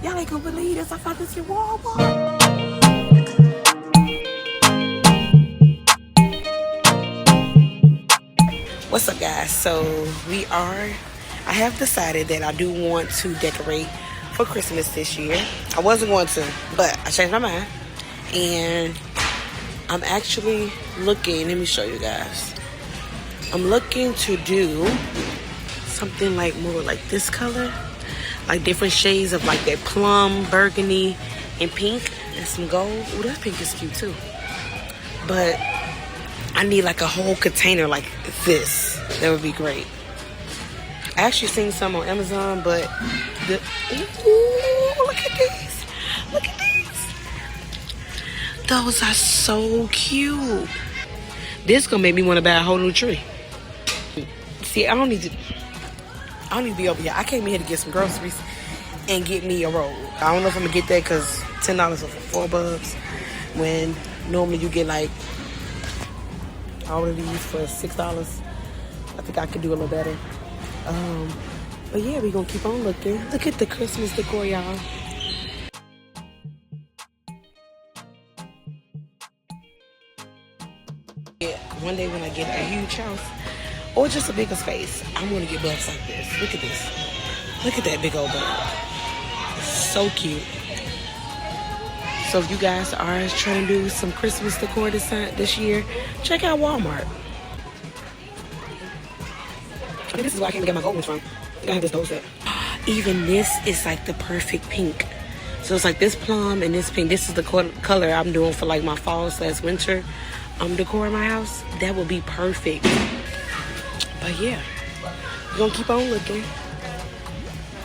Y'all ain't gonna believe this. I found this in Walmart. What's up, guys? So I have decided that I do want to decorate for Christmas this year. I wasn't going to, but I changed my mind. And I'm actually looking, let me show you guys. I'm looking to do something like more like this color. Like different shades of like that plum, burgundy, and pink, and some gold. Ooh, that pink is cute too. But I need like a whole container like this. That would be great. I actually seen some on Amazon, but ooh, look at these. Look at these. Those are so cute. This gonna make me want to buy a whole new tree. See, I don't need to be over here. I came in here to get some groceries and get me a roll. I don't know if I'm gonna get that because $10 for 4 bulbs when normally you get like all of these for $6. I think I could do a little better. But yeah, we're gonna keep on looking. Look at the Christmas decor, y'all. Yeah, one day when I get a huge house or just a bigger space, I'm gonna get bulbs like this. Look at this. Look at that big old bulb. It's so cute. So if you guys are trying to do some Christmas decor this year, check out Walmart. I mean, this is where I came to get my gold ones from. I have this gold set. Even this is like the perfect pink. So it's like this plum and this pink. This is the color I'm doing for like my fall/winter decor in my house. That would be perfect. But yeah, we're gonna keep on looking.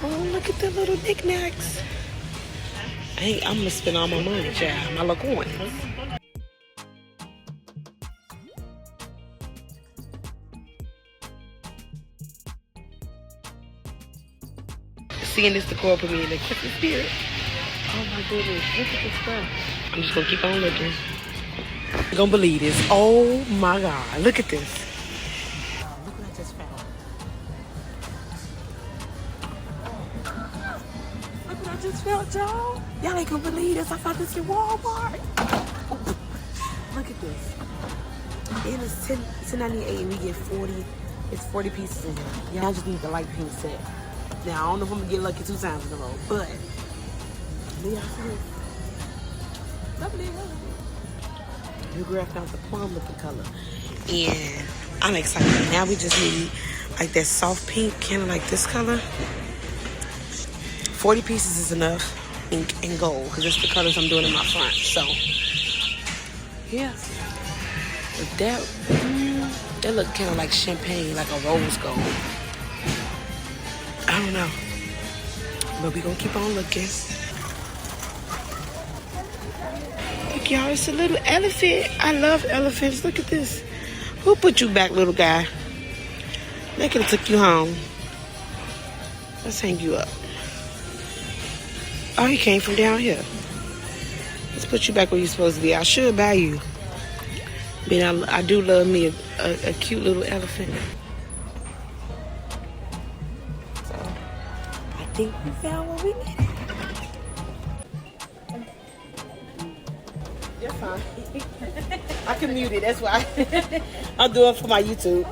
Oh, look at the little knickknacks. I'm gonna spend all my money, child. My little coin. Seeing this decor put me in the Christmas spirit. Oh my goodness, look at this stuff. I'm just gonna keep on looking. You're gonna believe this. Oh my God, look at this. Look what I just found. Look what I just found, y'all. Y'all ain't gonna believe this. I found this in Walmart. Look at this. And it's $10.98 and we get 40. It's 40 pieces in here. Y'all just need the light pink set. Now I don't know if I'm gonna get lucky 2 times in a row, but y'all see this? Lovely, lovely. You graphed out the plum looking color, and I'm excited. Now we just need like that soft pink, kind of like this color. 40 pieces is enough, pink and gold, because that's the colors I'm doing in my front. So yeah, with that look kind of like champagne, like a rose gold. I don't know, but we gonna keep on looking. Look, y'all, it's a little elephant. I love elephants. Look at this. Who put you back, little guy? They could have took you home. Let's hang you up. Oh, he came from down here. Let's put you back where you're supposed to be. I should buy you. But I do love me a cute little elephant. I think we found what we needed. You're fine. I can mute it, that's why. I'll do it for my YouTube.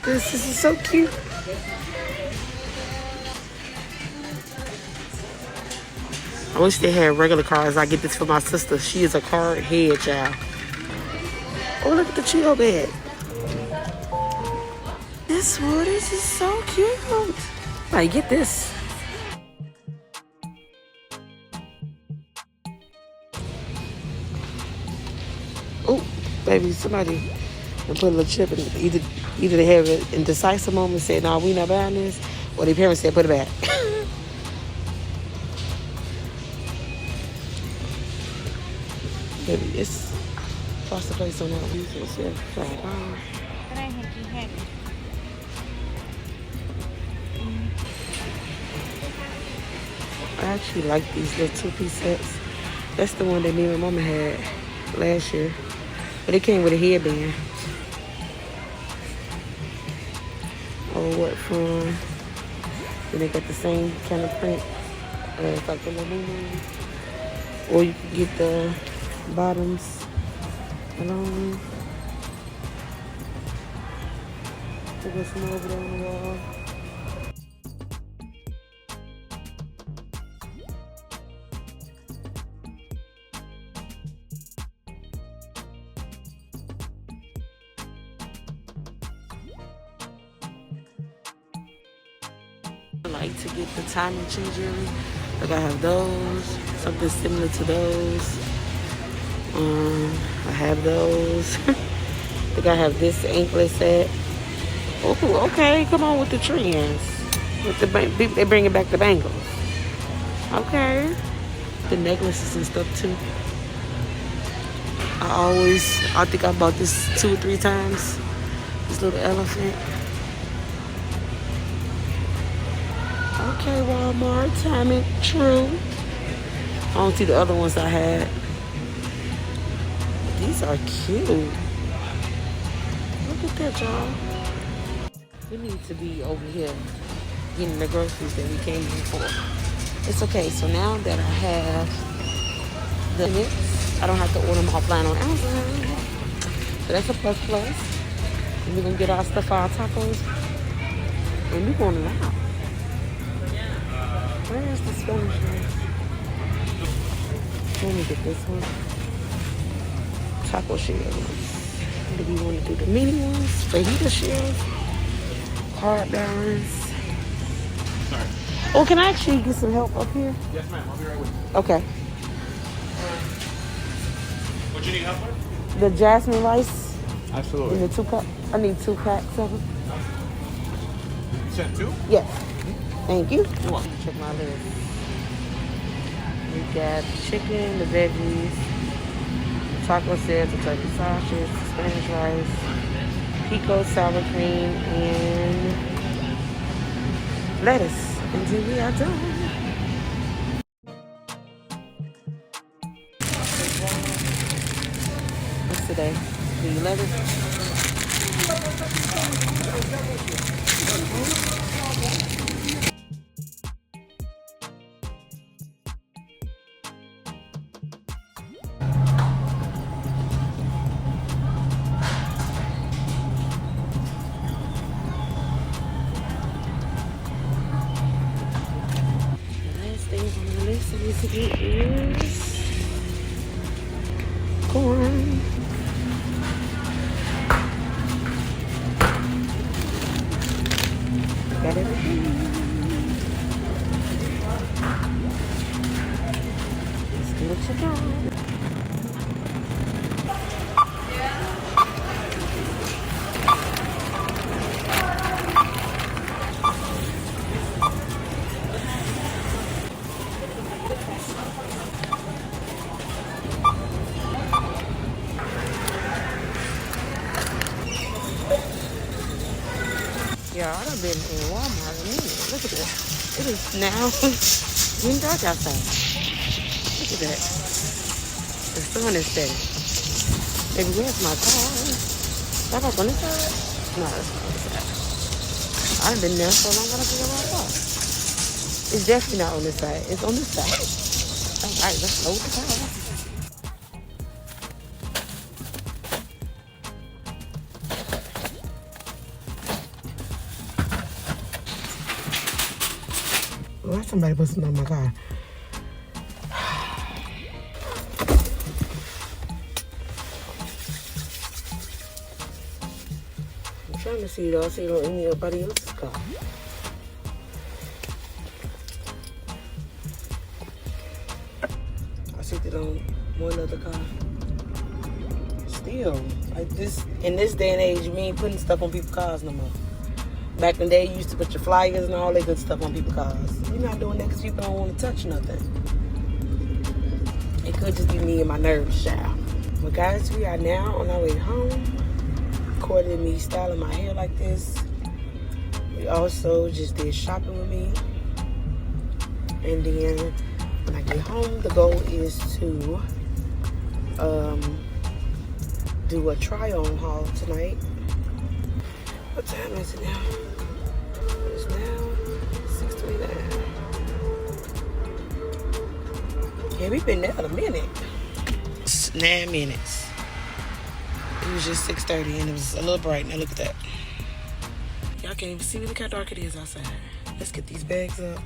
This is so cute. I wish they had regular cards. I get this for my sister. She is a card head child. Oh, look at the Cheeto bed. This is so cute. I get this. Oh, baby, somebody put a little chip in. Either they have an indecisive moment and said, "No, we not buying this," or their parents said, "Put it back." Baby, it's across the place on that week. I actually like these little 2-piece sets. That's the one that me and my mama had last year. But it came with a headband. Oh, what from Then they got the same kind of print as like the Labubu. Or you can get the bottoms alone. There's some over there on the wall. I like to get the timing chain jewelry. Like I have those, something similar to those. I have those. I think I have this anklet set. Oh, okay, come on with the trends. With the they bringing back the bangles. Okay, the necklaces and stuff too. I think I bought this 2 or 3 times. This little elephant. Okay, Walmart, timing, true. I don't see the other ones I had. These are cute. Look at that, y'all. We need to be over here getting the groceries that we came in for. It's okay. So now that I have the mix, I don't have to order them offline on Amazon. So that's a plus. And we're going to get our stuff for our tacos. And we're going loud. Where is the Spanish rice? Let me get this one. Taco shells. Do we want to do the mini ones? Fajita shells. Hard balance. Sorry. Oh, can I actually get some help up here? Yes, ma'am. I'll be right with you. Okay. What you need help with? The jasmine rice. Absolutely. In the 2 pack. I need 2 packs of them. You sent 2? Yes. Thank you. You're welcome. Check my list. We got chicken, the veggies, the taco sets, the turkey sausage, the Spanish rice, pico sour cream, and lettuce. Until we are done. What's today? The 11th? Is corn. Got everything. Let's do what you got. Yeah, I done been in Walmart a minute. Look at that. It is now getting dark outside. Look at that. The sun is setting. Baby, where's my car? That back on this side? No, that's not on this side. I done been there so long I don't figure out my car. It's definitely not on this side. It's on this side. Alright, let's load the car. Why somebody put something on my car? I'm trying to see it all, see it on anybody else's car. I see it on one other car. Still, like this, in this day and age, we ain't putting stuff on people's cars no more. Back in the day, you used to put your flyers and all that good stuff on people's cars. We're not doing that because people don't want to touch nothing. It could just be me and my nerves, child. But guys, we are now on our way home. Recorded me styling my hair like this. We also just did shopping with me. And then when I get home, the goal is to do a try-on haul tonight. What time is it now? It's now Yeah, we've been there a minute. It's 9 minutes. It was just 6:30 and it was a little bright. Now look at that. Y'all can't even see me. Look how dark it is outside. Let's get these bags up